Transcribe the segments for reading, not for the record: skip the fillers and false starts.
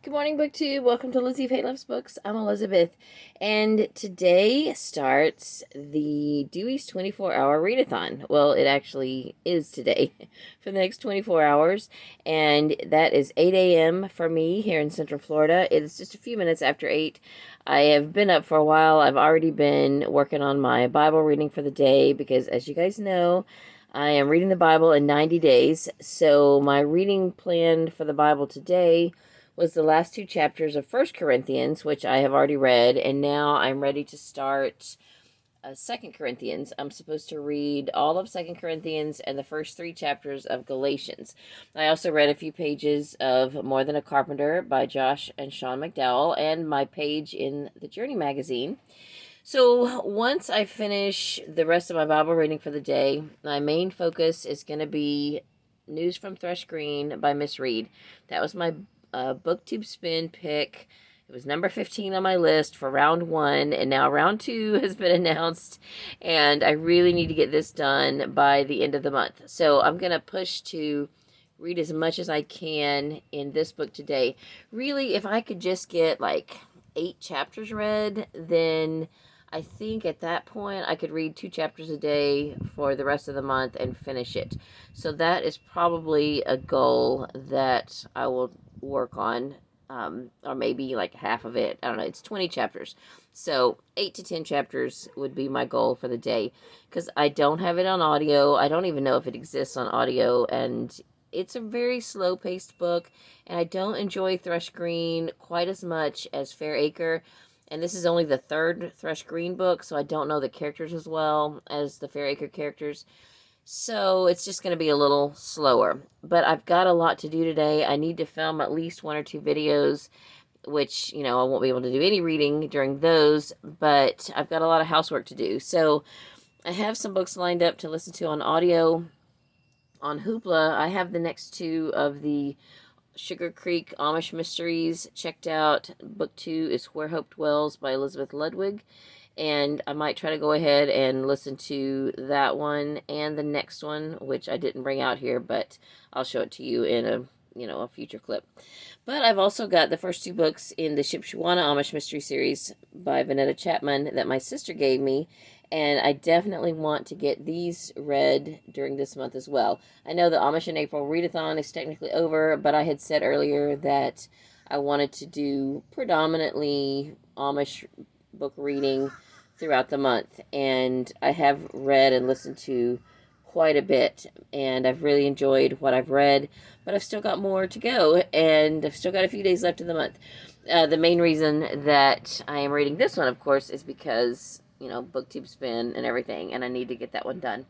Good morning, BookTube. Welcome to Lizzie Faye Loves Books. I'm Elizabeth, and today starts the Dewey's 24-hour readathon. Well, it actually is today for the next 24 hours, and that is 8 a.m. for me here in Central Florida. It's just a few minutes after 8. I have been up for a while. I've already been working on my Bible reading for the day because, as you guys know, I am reading the Bible in 90 days. So my reading plan for the Bible today was the last two chapters of First Corinthians, which I have already read, and now I'm ready to start Second Corinthians. I'm supposed to read all of Second Corinthians and the first three chapters of Galatians. I also read a few pages of More Than a Carpenter by Josh and Sean McDowell, and my page in the Journey magazine. So once I finish the rest of my Bible reading for the day, my main focus is going to be News from Thrush Green by Miss Reed. That was my BookTube spin pick. It was number 15 on my list for round 1, and now round 2 has been announced, and I really need to get this done by the end of the month. So I'm going to push to read as much as I can in this book today. Really, if I could just get like 8 chapters read, then I think at that point I could read 2 chapters a day for the rest of the month and finish it. So that is probably a goal that I will work on, or maybe like half of it. I don't know. It's 20 chapters. So 8 to 10 chapters would be my goal for the day, because I don't have it on audio. I don't even know if it exists on audio, and it's a very slow-paced book, and I don't enjoy Thrush Green quite as much as Fair Acre. And this is only the third Thrush Green book, so I don't know the characters as well as the Fair Acre characters. So it's just going to be a little slower. But I've got a lot to do today. I need to film at least 1 or 2 videos, which, I won't be able to do any reading during those, but I've got a lot of housework to do. So I have some books lined up to listen to on audio. On Hoopla, I have the next 2 of the Sugar Creek Amish Mysteries checked out. Book 2 is Where Hope Dwells by Elizabeth Ludwig, and I might try to go ahead and listen to that one and the next one, which I didn't bring out here, but I'll show it to you in a future clip. But I've also got the first 2 books in the Shipshewana Amish Mystery Series by Vanetta Chapman that my sister gave me, and I definitely want to get these read during this month as well. I know the Amish in April readathon is technically over, but I had said earlier that I wanted to do predominantly Amish book reading throughout the month, and I have read and listened to quite a bit, and I've really enjoyed what I've read, but I've still got more to go, and I've still got a few days left in the month. The main reason that I am reading this one, of course, is because BookTube spin and everything, and I need to get that one done.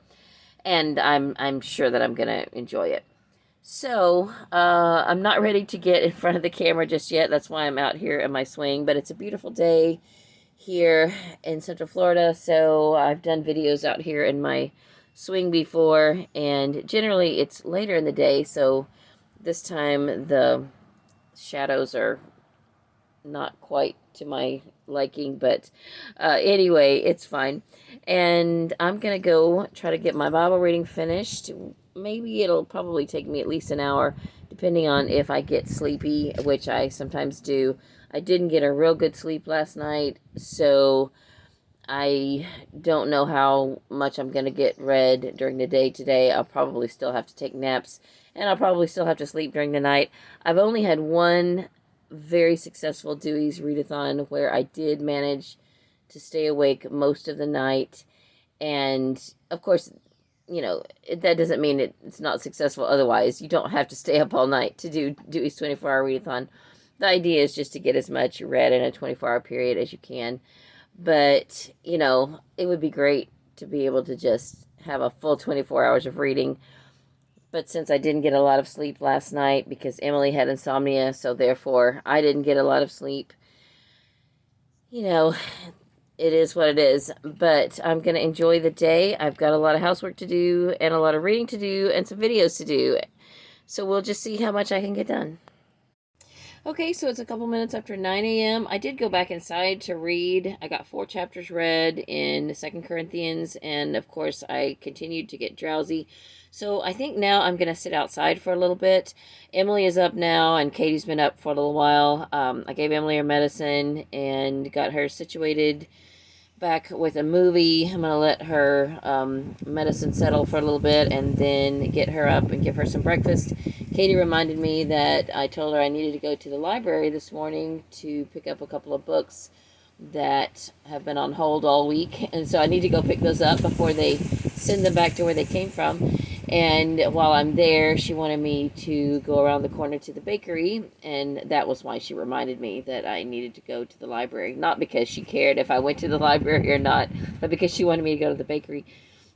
And I'm sure that I'm gonna enjoy it. So I'm not ready to get in front of the camera just yet. That's why I'm out here in my swing. But it's a beautiful day here in Central Florida, so I've done videos out here in my swing before, and generally it's later in the day, so this time the shadows are not quite to my liking, but anyway, it's fine. And I'm gonna go try to get my Bible reading finished. Maybe it'll probably take me at least an hour, depending on if I get sleepy, which I sometimes do. I didn't get a real good sleep last night, so I don't know how much I'm gonna get read during the day today. I'll probably still have to take naps, and I'll probably still have to sleep during the night. I've only had one very successful Dewey's readathon where I did manage to stay awake most of the night, and of course, that doesn't mean it's not successful otherwise. You don't have to stay up all night to do Dewey's 24-hour readathon. The idea is just to get as much read in a 24-hour period as you can, but it would be great to be able to just have a full 24 hours of reading. But since I didn't get a lot of sleep last night because Emily had insomnia, so therefore I didn't get a lot of sleep, it is what it is. But I'm going to enjoy the day. I've got a lot of housework to do and a lot of reading to do and some videos to do. So we'll just see how much I can get done. Okay, so it's a couple minutes after 9 a.m. I did go back inside to read. I got 4 chapters read in 2 Corinthians, and of course I continued to get drowsy. So I think now I'm going to sit outside for a little bit. Emily is up now, and Katie's been up for a little while. I gave Emily her medicine and got her situated back with a movie. I'm going to let her medicine settle for a little bit and then get her up and give her some breakfast. Katie reminded me that I told her I needed to go to the library this morning to pick up a couple of books that have been on hold all week. And so I need to go pick those up before they send them back to where they came from. And while I'm there, she wanted me to go around the corner to the bakery, and that was why she reminded me that I needed to go to the library. Not because she cared if I went to the library or not, but because she wanted me to go to the bakery.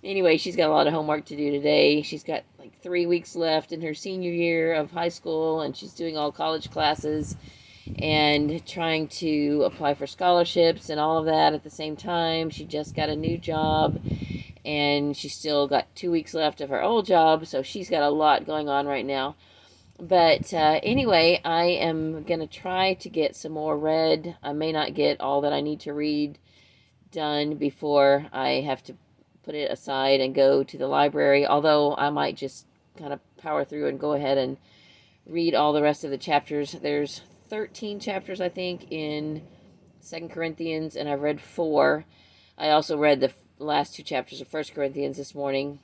Anyway, she's got a lot of homework to do today. She's got like 3 weeks left in her senior year of high school, and she's doing all college classes and trying to apply for scholarships and all of that at the same time. She just got a new job, and she's still got 2 weeks left of her old job, so she's got a lot going on right now. But anyway, I am going to try to get some more read. I may not get all that I need to read done before I have to put it aside and go to the library, although I might just kind of power through and go ahead and read all the rest of the chapters. There's 13 chapters, I think, in 2 Corinthians, and I've read 4. I also read the last 2 chapters of 1 Corinthians this morning.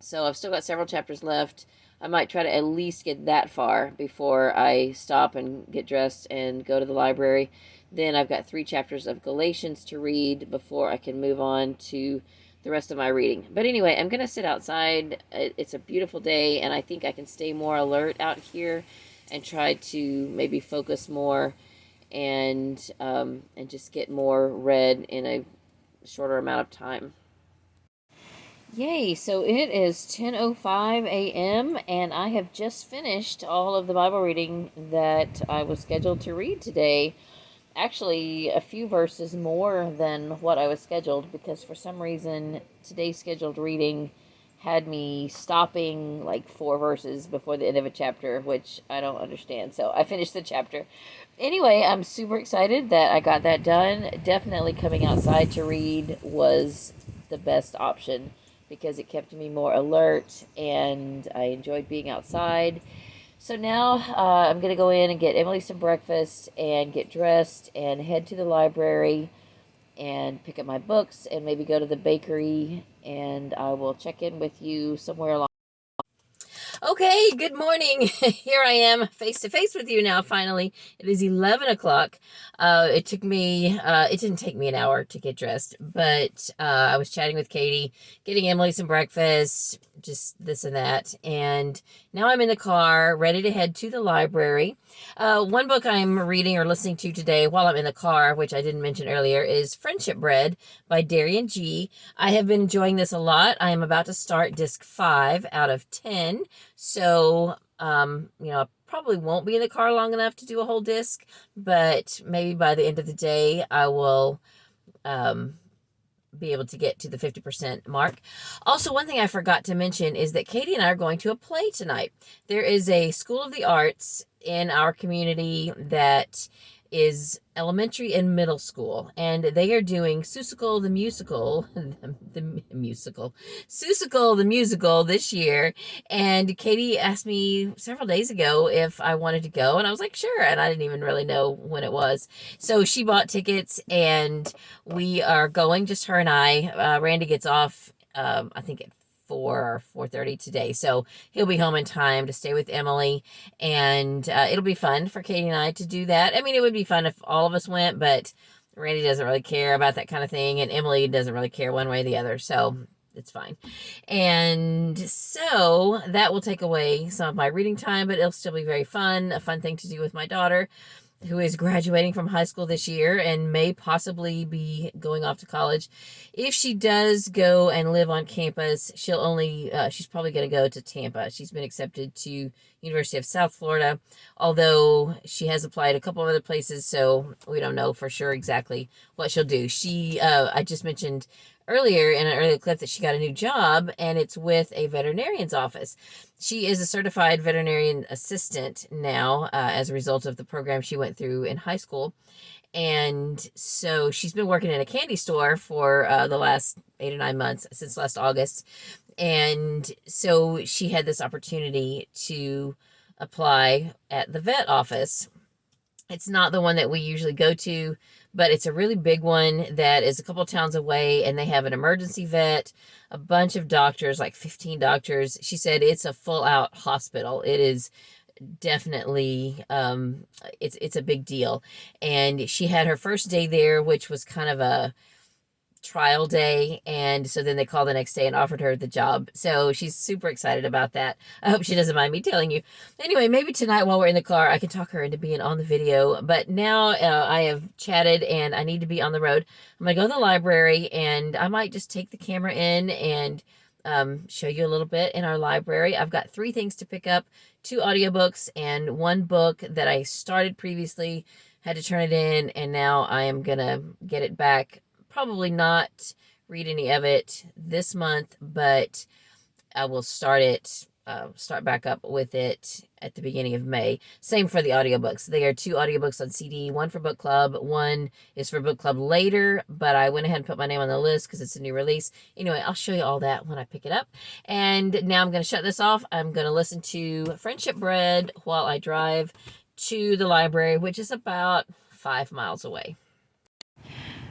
So I've still got several chapters left. I might try to at least get that far before I stop and get dressed and go to the library. Then I've got 3 chapters of Galatians to read before I can move on to the rest of my reading. But anyway, I'm going to sit outside. It's a beautiful day, and I think I can stay more alert out here and try to maybe focus more and just get more read in a shorter amount of time. Yay, so it is 10:05 a.m. and I have just finished all of the Bible reading that I was scheduled to read today. Actually, a few verses more than what I was scheduled, because for some reason today's scheduled reading had me stopping like 4 verses before the end of a chapter, which I don't understand. So I finished the chapter. Anyway, I'm super excited that I got that done. Definitely coming outside to read was the best option because it kept me more alert and I enjoyed being outside. So now I'm going to go in and get Emily some breakfast and get dressed and head to the library and pick up my books and maybe go to the bakery, and I will check in with you somewhere along. Okay, good morning. Here I am face to face with you now, finally. It is 11 o'clock. It didn't take me an hour to get dressed, but I was chatting with Katie, getting Emily some breakfast, just this and that. And now I'm in the car, ready to head to the library. One book I'm reading or listening to today while I'm in the car, which I didn't mention earlier, is Friendship Bread by Darian G. I have been enjoying this a lot. I am about to start disc 5 out of 10. So, I probably won't be in the car long enough to do a whole disc, but maybe by the end of the day, I will be able to get to the 50% mark. Also, one thing I forgot to mention is that Katie and I are going to a play tonight. There is a School of the Arts in our community that is elementary and middle school, and they are doing Seussical the Musical, Seussical the Musical this year, and Katie asked me several days ago if I wanted to go, and I was like, sure, and I didn't even really know when it was, so she bought tickets, and we are going, just her and I. Randy gets off, I think at 4 or 4:30 today, so he'll be home in time to stay with Emily, and it'll be fun for Katie and I to do that. I mean, it would be fun if all of us went, but Randy doesn't really care about that kind of thing, and Emily doesn't really care one way or the other, so it's fine. And so that will take away some of my reading time, but it'll still be very fun, a fun thing to do with my daughter, who is graduating from high school this year and may possibly be going off to college. If she does go and live on campus, she's probably going to go to Tampa. She's been accepted to University of South Florida, although she has applied a couple of other places, so we don't know for sure exactly what she'll do. I just mentioned earlier in an earlier clip that she got a new job, and it's with a veterinarian's office. She is a certified veterinarian assistant now, as a result of the program she went through in high school. And so she's been working in a candy store for the last 8 or 9 months, since last August. And so she had this opportunity to apply at the vet office. It's not the one that we usually go to, but it's a really big one that is a couple towns away, and they have an emergency vet, a bunch of doctors, like 15 doctors. She said it's a full out hospital. It is definitely it's a big deal. And she had her first day there, which was kind of a trial day, and so then they called the next day and offered her the job, so she's super excited about that. I hope she doesn't mind me telling you. Anyway, maybe tonight while we're in the car I can talk her into being on the video, but now I have chatted and I need to be on the road. I'm gonna go to the library, and I might just take the camera in and show you a little bit in our library. I've got 3 things to pick up: 2 audiobooks and 1 book that I started previously, had to turn it in, and now I am gonna get it back. Probably not read any of it this month, but I will start back up with it at the beginning of May. Same for the audiobooks. They are 2 audiobooks on CD, 1 for book club, 1 is for book club later, but I went ahead and put my name on the list because it's a new release. Anyway, I'll show you all that when I pick it up. And now I'm going to shut this off. I'm going to listen to Friendship Bread while I drive to the library, which is about 5 miles away.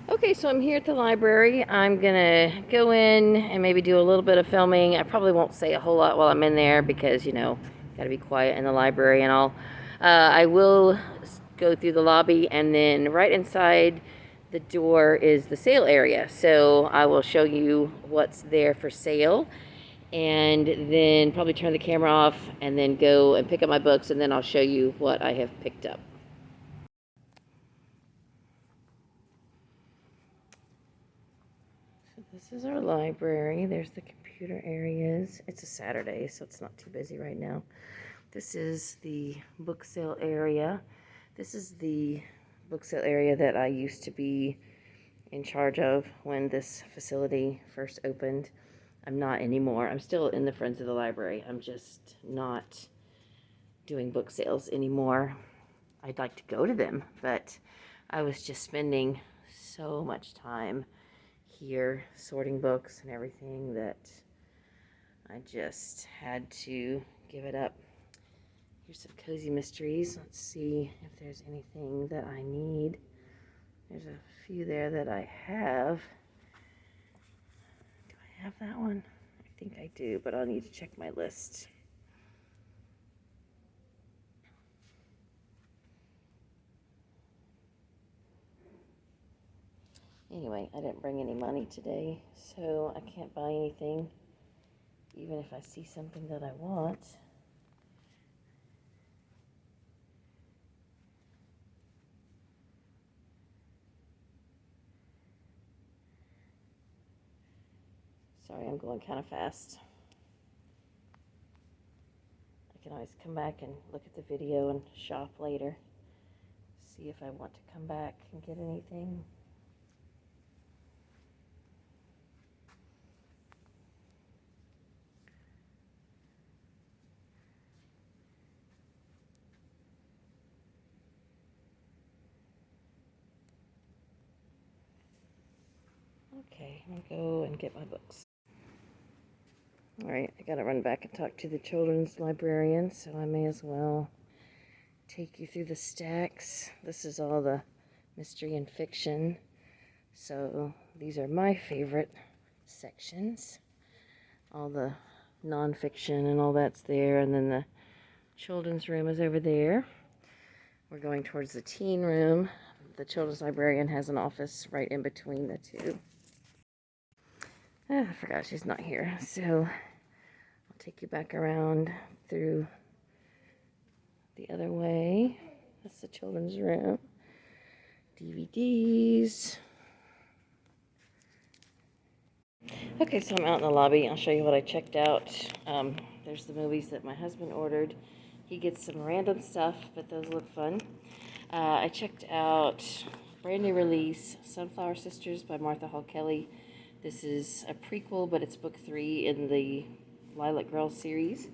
Okay, so I'm here at the library. I'm gonna go in and maybe do a little bit of filming. I probably won't say a whole lot while I'm in there because, you know, gotta be quiet in the library and all. I will go through the lobby, and then right inside the door is the sale area. So I will show you what's there for sale, and then probably turn the camera off and then go and pick up my books, and then I'll show you what I have picked up. This is our library. There's the computer areas. It's a Saturday, so it's not too busy right now. This is the book sale area. This is the book sale area that I used to be in charge of when this facility first opened. I'm not anymore. I'm still in the Friends of the Library. I'm just not doing book sales anymore. I'd like to go to them, but I was just spending so much time here sorting books and everything that I just had to give it up. Here's some cozy mysteries. Let's see if there's anything that I need. There's a few there that I have. Do I have that one? I think I do, but I'll need to check my list. Anyway, I didn't bring any money today, so I can't buy anything, even if I see something that I want. Sorry, I'm going kind of fast. I can always come back and look at the video and shop later. See if I want to come back and get anything. Okay, I'm gonna go and get my books. Alright, I gotta run back and talk to the children's librarian, so I may as well take you through the stacks. This is all the mystery and fiction. So these are my favorite sections. All the nonfiction and all that's there, and then the children's room is over there. We're going towards the teen room. The children's librarian has an office right in between the two. I forgot she's not here, so I'll take you back around through the other way. That's the children's room. DVDs. Okay, so I'm out in the lobby. I'll show you what I checked out. There's the movies that my husband ordered. He gets some random stuff, but those look fun. I checked out brand new release, Sunflower Sisters by Martha Hall Kelly. This is a prequel, but it's book 3 in the Lilac Girls series.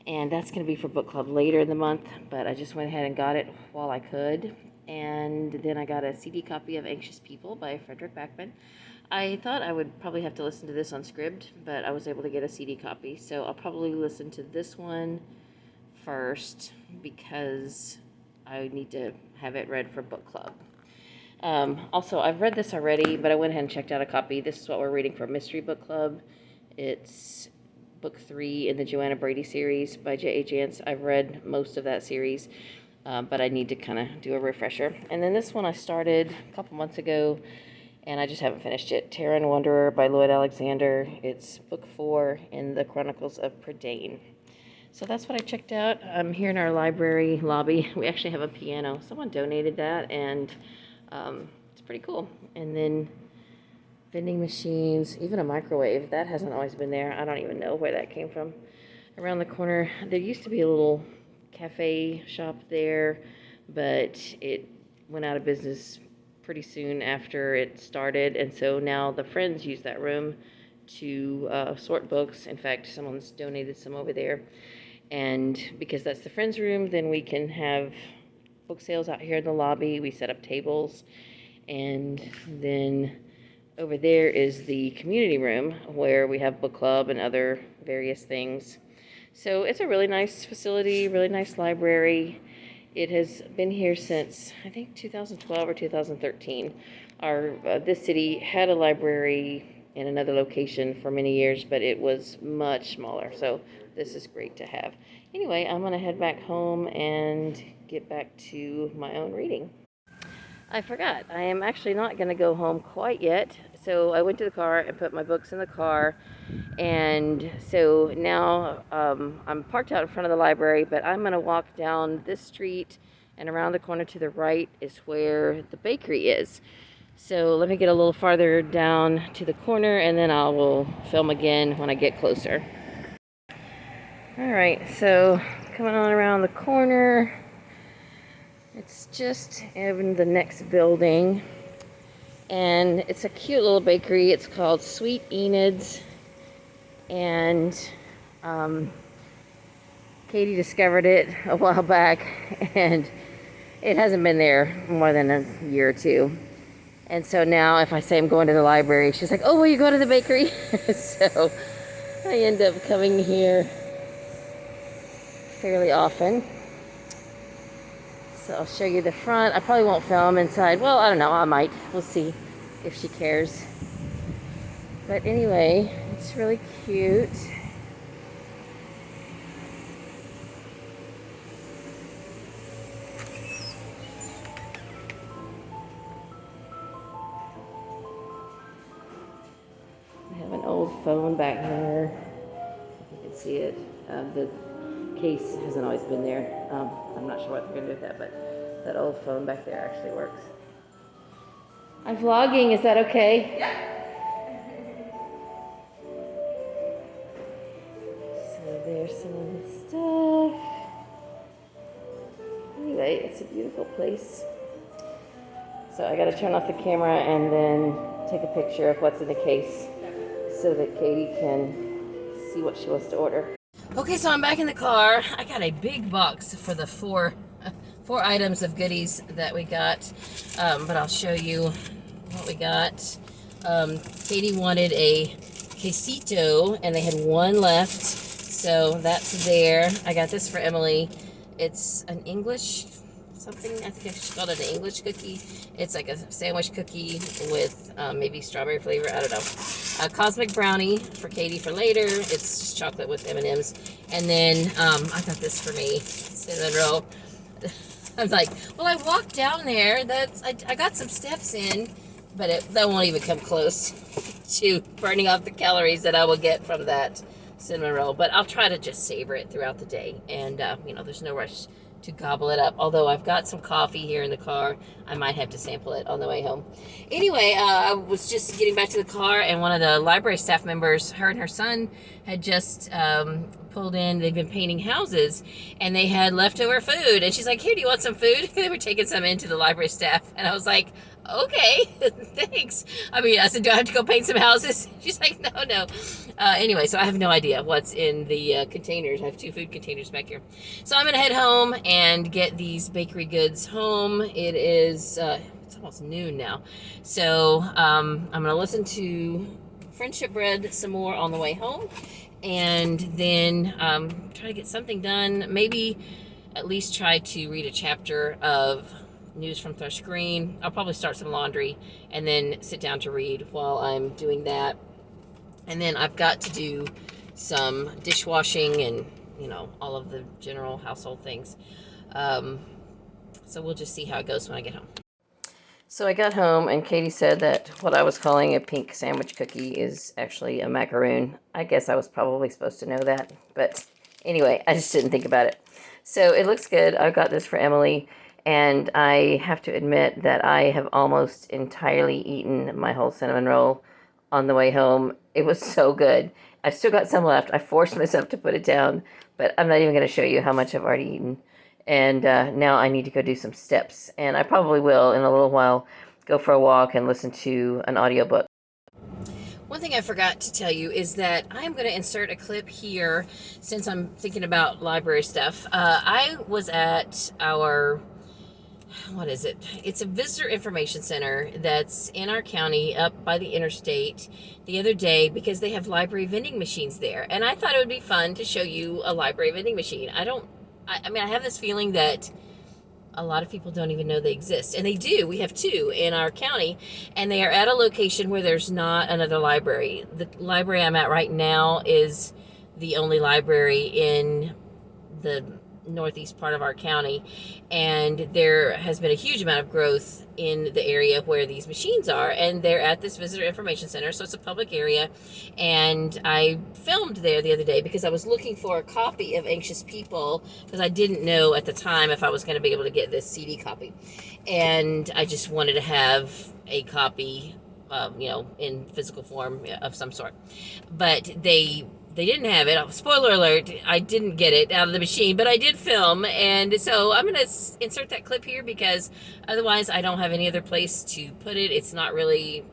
And that's going to be for book club later in the month, but I just went ahead and got it while I could. And then I got a CD copy of Anxious People by Frederick Backman. I thought I would probably have to listen to this on Scribd, but I was able to get a CD copy. So I'll probably listen to this one first because I need to have it read for book club. Also, I've read this already, but I went ahead and checked out a copy. This is what we're reading for Mystery Book Club. It's book 3 in the Joanna Brady series by J.A. Jance. I've read most of that series, but I need to kind of do a refresher. And then this one I started a couple months ago, and I just haven't finished it. Terran Wanderer by Lloyd Alexander. It's book 4 in the Chronicles of Prydain. So that's what I checked out. I'm here in our library lobby. We actually have a piano. Someone donated that, and it's pretty cool. And then vending machines, even a microwave. That hasn't always been there. I don't even know where that came from. Around the corner, there used to be a little cafe shop there, but it went out of business pretty soon after it started, and so now the friends use that room to sort books. In fact, someone's donated some over there, and because that's the friends room, then we can have book sales out here in the lobby. We set up tables, and then over there is the community room where we have book club and other various things. So it's a really nice facility, really nice library. It has been here since, I think, 2012 or 2013. This city had a library in another location for many years, but it was much smaller, so this is great to have. Anyway, I'm going to head back home and get back to my own reading. I forgot. I am actually not going to go home quite yet, so I went to the car and put my books in the car, and so now I'm parked out in front of the library, but I'm going to walk down this street, and around the corner to the right is where the bakery is. So let me get a little farther down to the corner, and then I will film again when I get closer. Alright, so coming on around the corner, it's just in the next building, and it's a cute little bakery. It's called Sweet Enid's, and Katie discovered it a while back, and it hasn't been there more than a year or two. And so now if I say I'm going to the library, she's like, oh, will you go to the bakery? So I end up coming here fairly often. So I'll show you the front. I probably won't film inside. Well, I don't know. I might. We'll see if she cares. But anyway, it's really cute. I have an old phone back there. You can see it. The case hasn't always been there. I'm not sure what they're going to do with that, but that old phone back there actually works. I'm vlogging. Is that okay? Yeah. So there's some of the stuff. Anyway, it's a beautiful place. So I got to turn off the camera and then take a picture of what's in the case so that Katie can see what she wants to order. Okay, so I'm back in the car. I got a big box for the four items of goodies that we got, but I'll show you what we got. Katie wanted a quesito, and they had one left, so that's there. I got this for Emily. It's an English something. I think she called it an English cookie. It's like a sandwich cookie with maybe strawberry flavor. I don't know. A cosmic brownie for Katie for later. It's just chocolate with M&Ms. And then I got this for me, cinnamon roll. I'm like, well, I walked down there. I got some steps in, but that won't even come close to burning off the calories that I will get from that cinnamon roll. But I'll try to just savor it throughout the day. And, there's no rush to gobble it up. Although I've got some coffee here in the car, I might have to sample it on the way home. Anyway, I was just getting back to the car, and one of the library staff members, her and her son, had just pulled in. They've been painting houses, and they had leftover food. And she's like, "Here, do you want some food?" They were taking some into the library staff, and I was like, "Okay, thanks." I mean, I said, "Do I have to go paint some houses?" She's like, "No, no." Anyway, so I have no idea what's in the containers. I have 2 food containers back here, so I'm gonna head home and get these bakery goods home. It is it's almost noon now, so I'm gonna listen to Friendship Bread some more on the way home, and then try to get something done. Maybe at least try to read a chapter of News from Thrush Green. I'll probably start some laundry and then sit down to read while I'm doing that. And then I've got to do some dishwashing and, you know, all of the general household things. So we'll just see how it goes when I get home. So I got home, and Katie said that what I was calling a pink sandwich cookie is actually a macaroon. I guess I was probably supposed to know that, but anyway, I just didn't think about it. So it looks good. I got this for Emily, and I have to admit that I have almost entirely eaten my whole cinnamon roll on the way home. It was so good. I've still got some left. I forced myself to put it down, but I'm not even going to show you how much I've already eaten. And now I need to go do some steps. And I probably will, in a little while, go for a walk and listen to an audiobook. One thing I forgot to tell you is that I'm going to insert a clip here since I'm thinking about library stuff. I was at our, what is it? It's a visitor information center that's in our county up by the interstate the other day because they have library vending machines there. And I thought it would be fun to show you a library vending machine. I mean, I have this feeling that a lot of people don't even know they exist. And they do. We have 2 in our county, and they are at a location where there's not another library. The library I'm at right now is the only library in the northeast part of our county, and there has been a huge amount of growth in the area where these machines are, and they're at this visitor information center, so it's a public area. And I filmed there the other day because I was looking for a copy of Anxious People, because I didn't know at the time if I was going to be able to get this CD copy, and I just wanted to have a copy, you know, in physical form of some sort. But they didn't have it. Spoiler alert, I didn't get it out of the machine, but I did film, and so I'm going to insert that clip here because otherwise I don't have any other place to put it. It's not really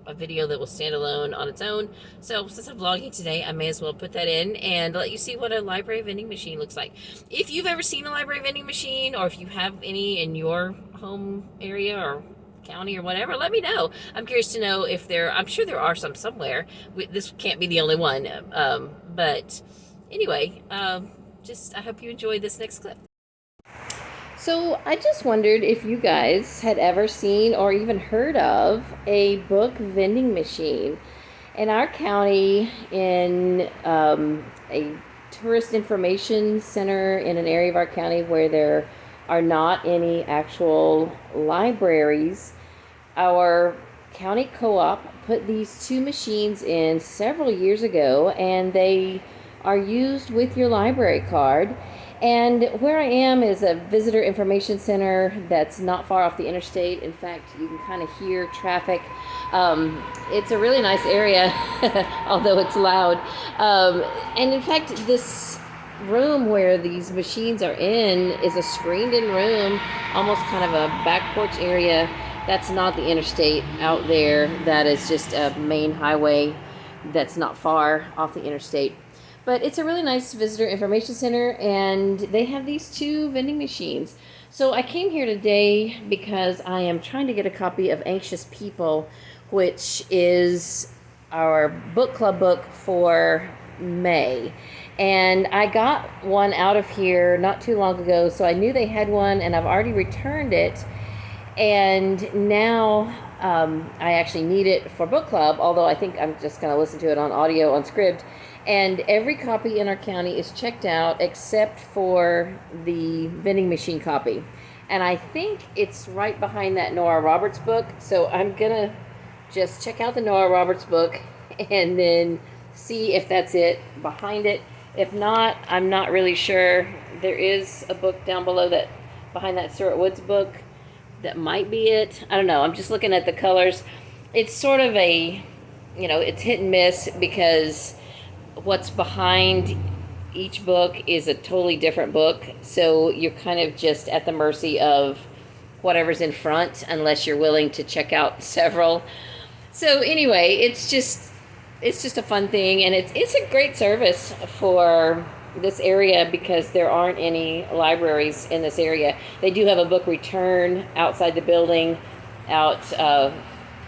a video that will stand alone on its own. So since I'm vlogging today, I may as well put that in and let you see what a library vending machine looks like. If you've ever seen a library vending machine, or if you have any in your home area or county or whatever, let me know. I'm curious to know if I'm sure there are some somewhere. This can't be the only one. But anyway, I hope you enjoy this next clip. So I just wondered if you guys had ever seen or even heard of a book vending machine. In our county, in a tourist information center in an area of our county where there are not any actual libraries, our county co-op put these 2 machines in several years ago, and they are used with your library card. And where I am is a visitor information center that's not far off the interstate. In fact, you can kind of hear traffic. It's a really nice area, although it's loud. And in fact, this room where these machines are in is a screened-in room, almost kind of a back porch area. That's not the interstate out there. That is just a main highway that's not far off the interstate. But it's a really nice visitor information center, and they have these 2 vending machines. So I came here today because I am trying to get a copy of Anxious People, which is our book club book for May. And I got one out of here not too long ago, so I knew they had one, and I've already returned it. And now I actually need it for book club, although I think I'm just going to listen to it on audio, on Scribd. And every copy in our county is checked out except for the vending machine copy. And I think it's right behind that Nora Roberts book. So I'm going to just check out the Nora Roberts book and then see if that's it behind it. If not, I'm not really sure. There is a book down below that, behind that Stuart Woods book, that might be it. I don't know. I'm just looking at the colors. It's sort of a, it's hit and miss because what's behind each book is a totally different book, so you're kind of just at the mercy of whatever's in front unless you're willing to check out several. So anyway, it's just a fun thing, and it's a great service for this area because there aren't any libraries in this area. They do have a book return outside the building, out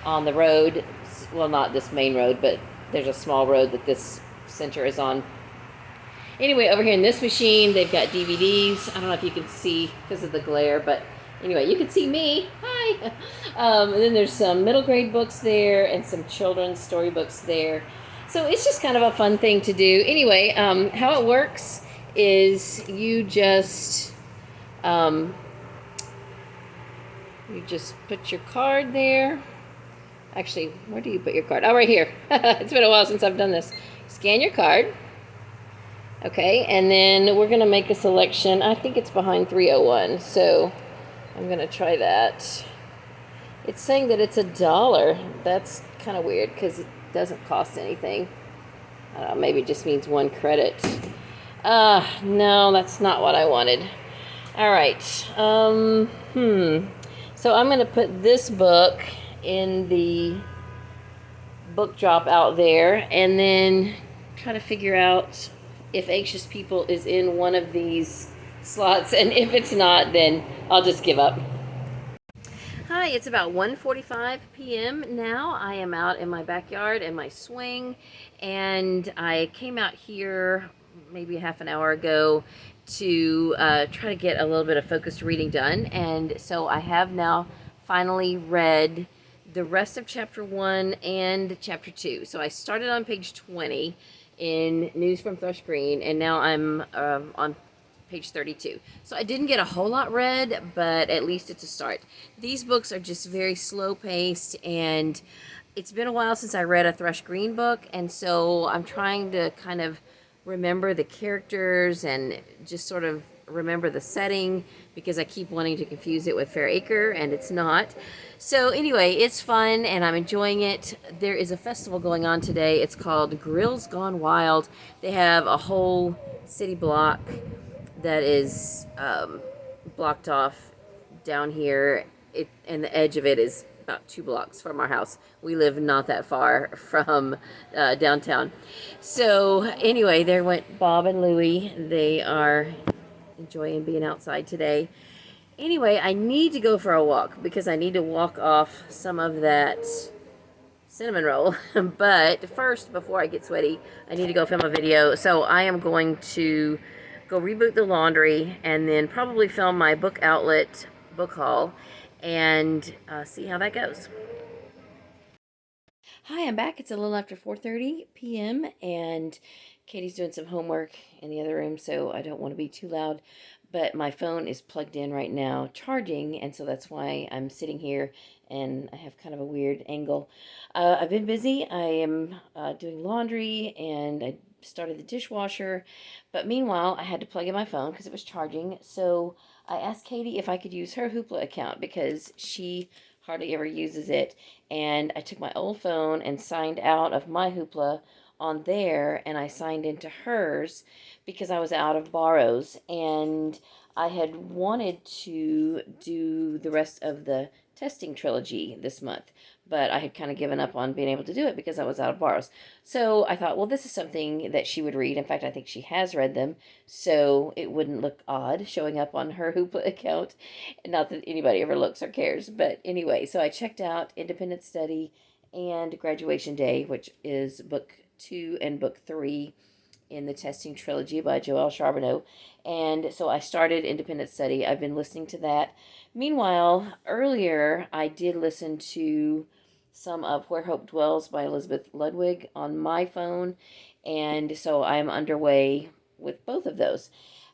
on the road. Well, not this main road, but there's a small road that this center is on. Anyway, over here in this machine, they've got DVDs. I don't know if you can see because of the glare, but anyway, you can see me. Hi. And then there's some middle grade books there and some children's storybooks there. So it's just kind of a fun thing to do. Anyway, how it works is you just put your card there. Actually, where do you put your card? Oh, right here. It's been a while since I've done this. Scan your card. Okay, and then we're going to make a selection. I think it's behind 301, so I'm going to try that. It's saying that it's $1. That's kind of weird because it doesn't cost anything. I don't know, maybe it just means 1 credit. No, that's not what I wanted. All right. So I'm going to put this book in the book drop out there and then try to figure out if Anxious People is in one of these slots, and if it's not, then I'll just give up. Hi, it's about 1:45 p.m. now. I am out in my backyard in my swing, and I came out here maybe a half an hour ago to try to get a little bit of focused reading done, and so I have now finally read the rest of chapter 1 and chapter 2. So I started on page 20 in News from Thrush Green, and now I'm on page 32. So I didn't get a whole lot read, but at least it's a start. These books are just very slow paced, and it's been a while since I read a Thrush Green book, and so I'm trying to kind of remember the characters and just sort of remember the setting because I keep wanting to confuse it with Fair Acre, and it's not. So anyway, it's fun and I'm enjoying it. There is a festival going on today. It's called Grills Gone Wild. They have a whole city block that is blocked off down here. And the edge of it is about 2 blocks from our house. We live not that far from downtown. So anyway, there went Bob and Louie. They are enjoying being outside today. Anyway, I need to go for a walk because I need to walk off some of that cinnamon roll. But first, before I get sweaty, I need to go film a video. So I am going to go reboot the laundry and then probably film my book outlet book haul and see how that goes. Hi, I'm back. It's a little after 4:30 p.m. and Katie's doing some homework in the other room, so I don't want to be too loud. But my phone is plugged in right now, charging, and so that's why I'm sitting here and I have kind of a weird angle. I've been busy. I am doing laundry and I started the dishwasher, but meanwhile, I had to plug in my phone because it was charging. So I asked Katie if I could use her Hoopla account because she hardly ever uses it, and I took my old phone and signed out of my Hoopla on there, and I signed into hers because I was out of borrows, and I had wanted to do the rest of the testing trilogy this month, but I had kind of given up on being able to do it because I was out of borrows. So I thought, well, this is something that she would read. In fact, I think she has read them, so it wouldn't look odd showing up on her Hoopla account. Not that anybody ever looks or cares, but anyway, so I checked out Independent Study and Graduation Day, which is book 2 and book 3 in the testing trilogy by Joelle Charbonneau. And so I started Independent Study. I've been listening to that. Meanwhile, earlier I did listen to some of Where Hope Dwells by Elizabeth Ludwig on my phone, and so I'm underway with both of those.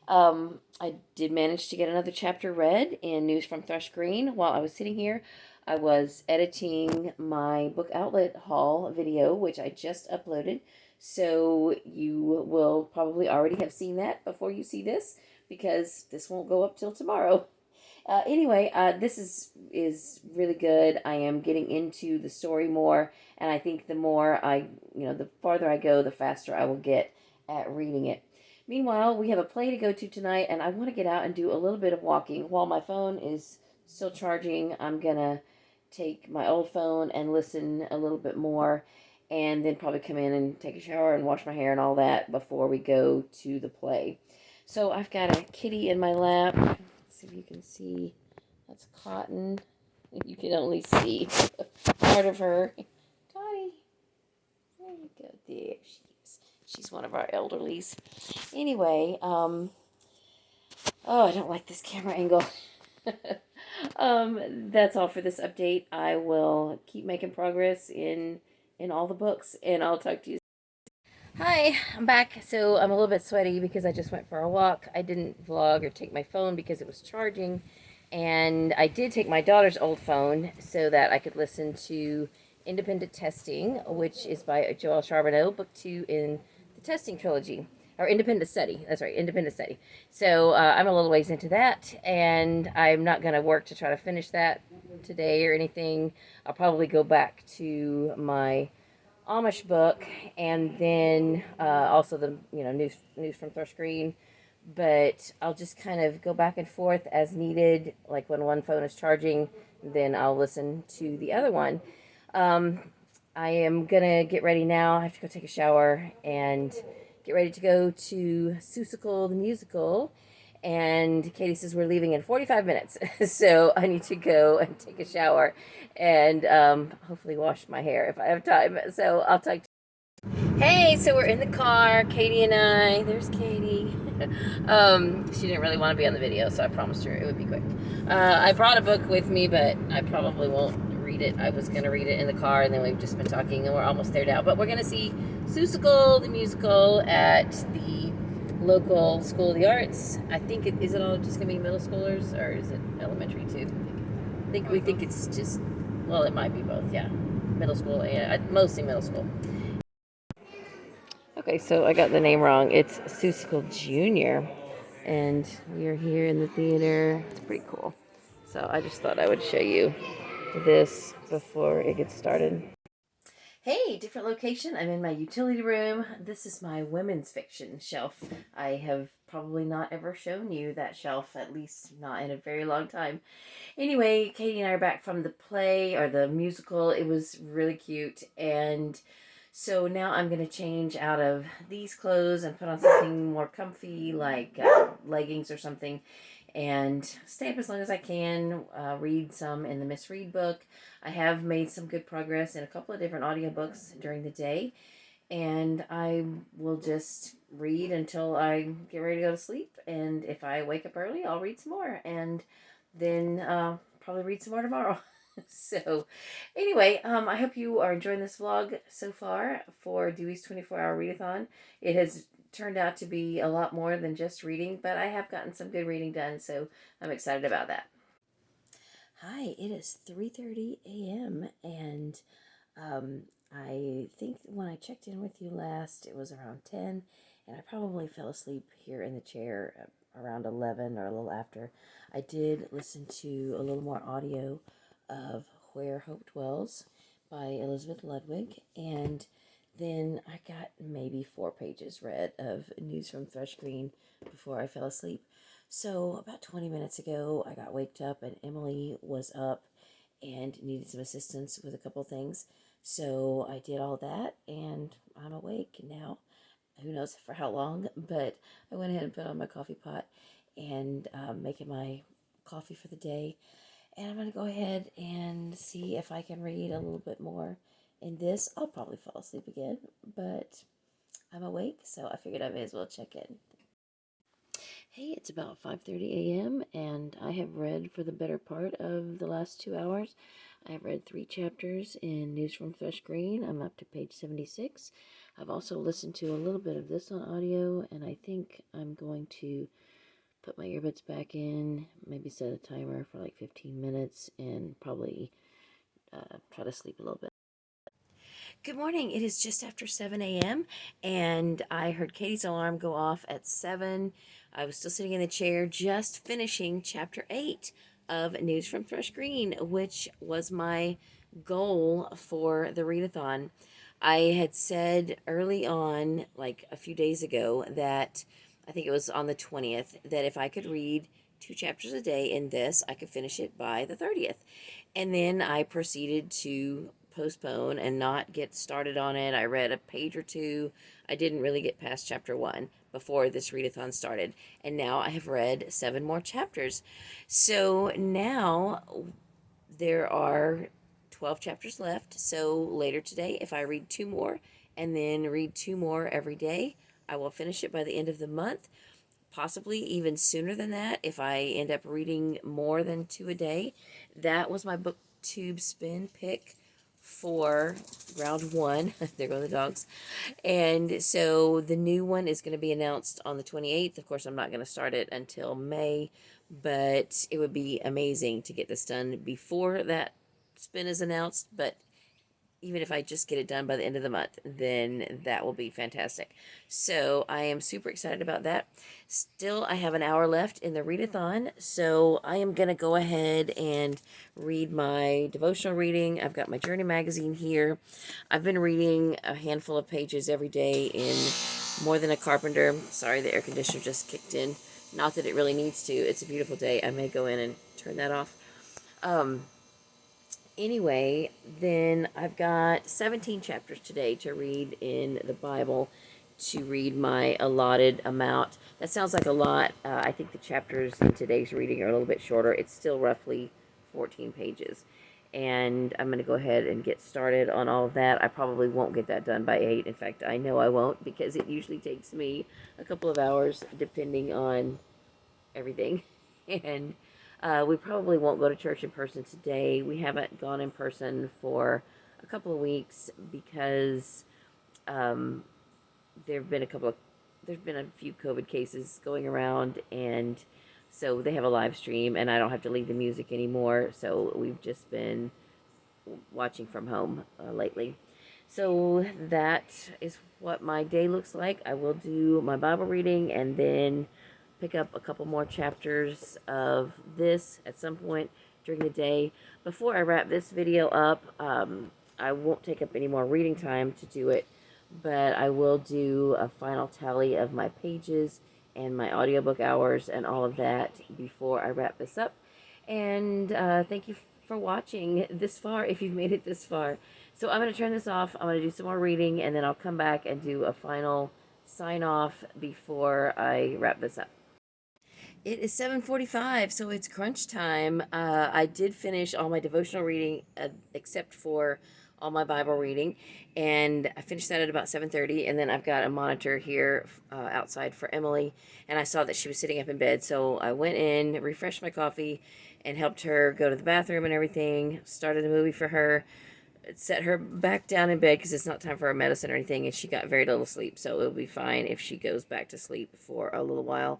I did manage to get another chapter read in News from Thrush Green. While I was sitting here, I was editing my book outlet haul video, which I just uploaded. So you will probably already have seen that before you see this, because this won't go up till tomorrow. Anyway, this is really good. I am getting into the story more, and I think the more the farther I go, the faster I will get at reading it. Meanwhile, we have a play to go to tonight, and I want to get out and do a little bit of walking. While my phone is still charging, I'm going to take my old phone and listen a little bit more, and then probably come in and take a shower and wash my hair and all that before we go to the play. So I've got a kitty in my lap. Let's see if you can see. That's Cotton. You can only see part of her. Dottie, there you go. There she is. She's one of our elderlies. Anyway, oh, I don't like this camera angle. That's all for this update. I will keep making progress in all the books, and I'll talk to you. Hi, I'm back. So I'm a little bit sweaty because I just went for a walk. I didn't vlog or take my phone because it was charging, and I did take my daughter's old phone so that I could listen to Independent Testing, which is by Joel Charbonneau, book 2 in the Testing trilogy. Or Independent Study. That's right, Independent Study. So I'm a little ways into that, and I'm not going to work to try to finish that today or anything. I'll probably go back to my Amish book, and then also the news from Thrush Green. But I'll just kind of go back and forth as needed. Like when one phone is charging, then I'll listen to the other one. I am gonna get ready now. I have to go take a shower and get ready to go to Seussical the musical. And Katie says we're leaving in 45 minutes. So I need to go and take a shower and hopefully wash my hair if I have time. So I'll talk to you. Hey, so we're in the car, Katie and I. There's Katie. She didn't really want to be on the video, so I promised her it would be quick. I brought a book with me, but I probably won't read it. I was going to read it in the car, and then we've just been talking, and we're almost there now. But we're going to see Seussical the musical at the local School of the Arts. I think is it all just going to be middle schoolers, or is it elementary too? We think it's just, well, it might be both, yeah. Middle school and mostly middle school. Okay, so I got the name wrong. It's Seussical Jr. And we are here in the theater. It's pretty cool. So I just thought I would show you this before it gets started. Hey, different location. I'm in my utility room. This is my women's fiction shelf. I have probably not ever shown you that shelf, at least not in a very long time. Anyway, Katie and I are back from the play or the musical. It was really cute, and so now I'm going to change out of these clothes and put on something more comfy, like leggings or something, and stay up as long as I can, read some in the Miss Read book. I have made some good progress in a couple of different audiobooks during the day, and I will just read until I get ready to go to sleep, and if I wake up early, I'll read some more, and then probably read some more tomorrow. So anyway, I hope you are enjoying this vlog so far for Dewey's 24-hour readathon. It has turned out to be a lot more than just reading, but I have gotten some good reading done, so I'm excited about that. Hi, it is 3:30 a.m. and I think when I checked in with you last, it was around 10, and I probably fell asleep here in the chair around 11 or a little after. I did listen to a little more audio of Where Hope Dwells by Elizabeth Ludwig, and then I got maybe 4 pages read of News from Thrush Green before I fell asleep. So about 20 minutes ago, I got waked up, and Emily was up and needed some assistance with a couple things. So I did all that, and I'm awake now. Who knows for how long, but I went ahead and put on my coffee pot and making my coffee for the day. And I'm going to go ahead and see if I can read a little bit more in this. I'll probably fall asleep again, but I'm awake, so I figured I may as well check in. Hey, it's about 5:30 a.m. and I have read for the better part of the last 2 hours. I've read 3 chapters in News from Thrush Green. I'm up to page 76. I've also listened to a little bit of this on audio, and I think I'm going to put my earbuds back in, maybe set a timer for like 15 minutes, and probably try to sleep a little bit. Good morning. It is just after 7 a.m. and I heard Katie's alarm go off at 7. I was still sitting in the chair just finishing chapter 8 of News from Thrush Green, which was my goal for the readathon. I had said early on, like a few days ago, that I think it was on the 20th, that if I could read 2 chapters a day in this, I could finish it by the 30th. And then I proceeded to postpone and not get started on it. I read a page or two. I didn't really get past chapter 1 before this readathon started. And now I have read 7 more chapters. So now there are 12 chapters left. So later today, if I read 2 more and then read 2 more every day, I will finish it by the end of the month. Possibly even sooner than that if I end up reading more than 2 a day. That was my booktube spin pick for round 1. There go the dogs. And so the new one is going to be announced on the 28th. Of course, I'm not going to start it until May, but it would be amazing to get this done before that spin is announced. But even if I just get it done by the end of the month, then that will be fantastic. So I am super excited about that. Still, I have an hour left in the readathon, so I am going to go ahead and read my devotional reading. I've got my journey magazine here. I've been reading a handful of pages every day in More Than a Carpenter. Sorry, the air conditioner just kicked in. Not that it really needs to. It's a beautiful day. I may go in and turn that off. Anyway, then I've got 17 chapters today to read in the Bible, to read my allotted amount. That sounds like a lot. I think the chapters in today's reading are a little bit shorter. It's still roughly 14 pages. And I'm going to go ahead and get started on all of that. I probably won't get that done by 8. In fact, I know I won't, because it usually takes me a couple of hours depending on everything. And we probably won't go to church in person today. We haven't gone in person for a couple of weeks because there've been a few COVID cases going around, and so they have a live stream, and I don't have to leave the music anymore. So we've just been watching from home lately. So that is what my day looks like. I will do my Bible reading and then pick up a couple more chapters of this at some point during the day. Before I wrap this video up, I won't take up any more reading time to do it, but I will do a final tally of my pages and my audiobook hours and all of that before I wrap this up. And thank you for watching this far, if you've made it this far. So I'm going to turn this off. I'm going to do some more reading, and then I'll come back and do a final sign off before I wrap this up. It is 7:45, so it's crunch time. I did finish all my devotional reading, except for all my Bible reading, and I finished that at about 7:30. And then I've got a monitor here outside for Emily, and I saw that she was sitting up in bed, so I went in, refreshed my coffee, and helped her go to the bathroom and everything. Started a movie for her, set her back down in bed because it's not time for her medicine or anything, and she got very little sleep, so it'll be fine if she goes back to sleep for a little while.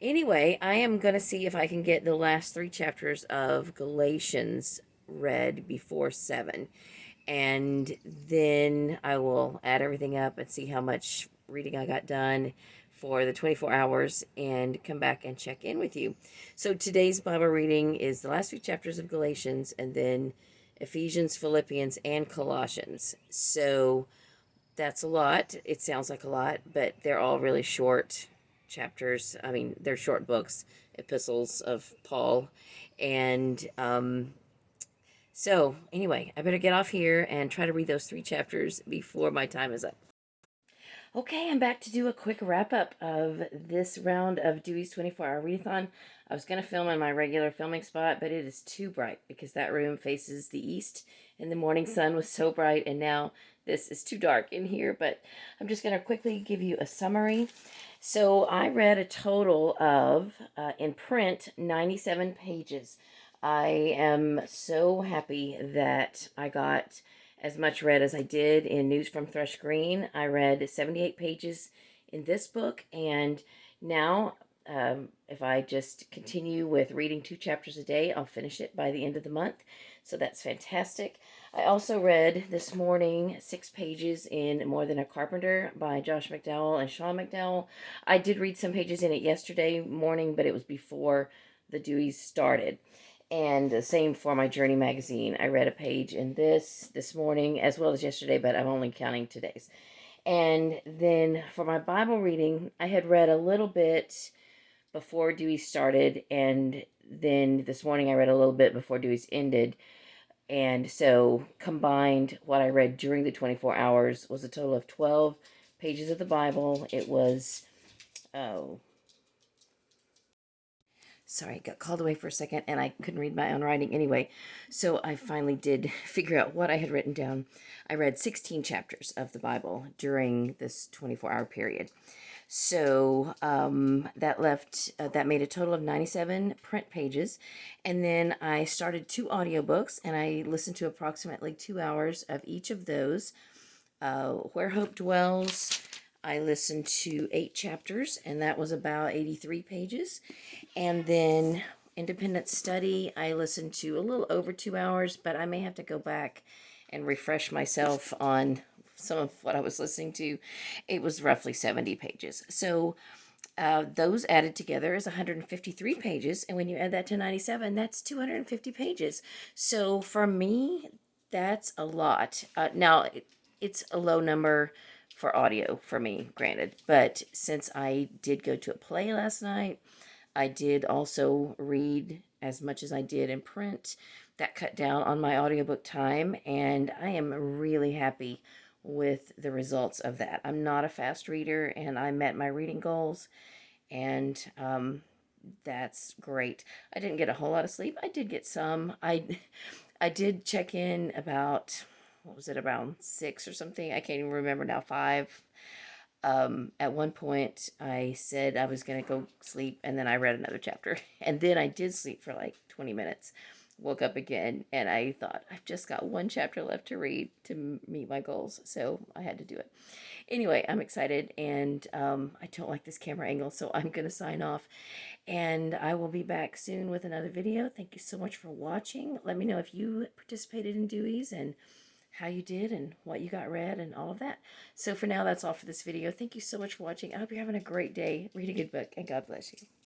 Anyway, I am going to see if I can get the last 3 chapters of Galatians read before 7. And then I will add everything up and see how much reading I got done for the 24 hours and come back and check in with you. So today's Bible reading is the last 3 chapters of Galatians, and then Ephesians, Philippians, and Colossians. So that's a lot. It sounds like a lot, but they're all really short chapters. I mean, they're short books, epistles of Paul. And so anyway, I better get off here and try to read those 3 chapters before my time is up. Okay, I'm back to do a quick wrap up of this round of Dewey's 24-hour readathon. I was going to film in my regular filming spot, but it is too bright because that room faces the east and the morning sun was so bright, and now this is too dark in here. But I'm just going to quickly give you a summary. So I read a total of, in print, 97 pages. I am so happy that I got as much read as I did in News from Thrush Green. I read 78 pages in this book, and now if I just continue with reading 2 chapters a day, I'll finish it by the end of the month. So that's fantastic. I also read this morning 6 pages in More Than a Carpenter by Josh McDowell and Sean McDowell. I did read some pages in it yesterday morning, but it was before the Deweys started. And the same for my Journey magazine. I read a page in this morning as well as yesterday, but I'm only counting today's. And then for my Bible reading, I had read a little bit before Dewey started, and then this morning I read a little bit before Dewey's ended. And so combined, what I read during the 24 hours was a total of 12 pages of the Bible. It was, oh, sorry, got called away for a second and I couldn't read my own writing anyway. So I finally did figure out what I had written down. I read 16 chapters of the Bible during this 24-hour period. So that made a total of 97 print pages. And then I started 2 audiobooks and I listened to approximately 2 hours of each of those. Where Hope Dwells, I listened to 8 chapters, and that was about 83 pages. And then Independent Study, I listened to a little over 2 hours, but I may have to go back and refresh myself on some of what I was listening to. It was roughly 70 pages. So those added together is 153 pages. And when you add that to 97, that's 250 pages. So for me, that's a lot. Now, it's a low number for audio for me, granted. But since I did go to a play last night, I did also read as much as I did in print. That cut down on my audiobook time, and I am really happy with the results of that. I'm not a fast reader, and I met my reading goals, and that's great. I didn't get a whole lot of sleep. I did get some. I did check in about, what was it, around 6 or something? I can't even remember now, 5. At one point, I said I was going to go sleep, and then I read another chapter. And then I did sleep for like 20 minutes. Woke up again, and I thought, I've just got 1 chapter left to read to meet my goals. So I had to do it. Anyway, I'm excited, and I don't like this camera angle, so I'm going to sign off. And I will be back soon with another video. Thank you so much for watching. Let me know if you participated in Dewey's and how you did and what you got read and all of that. So for now, that's all for this video. Thank you so much for watching. I hope you're having a great day. Read a good book, and God bless you.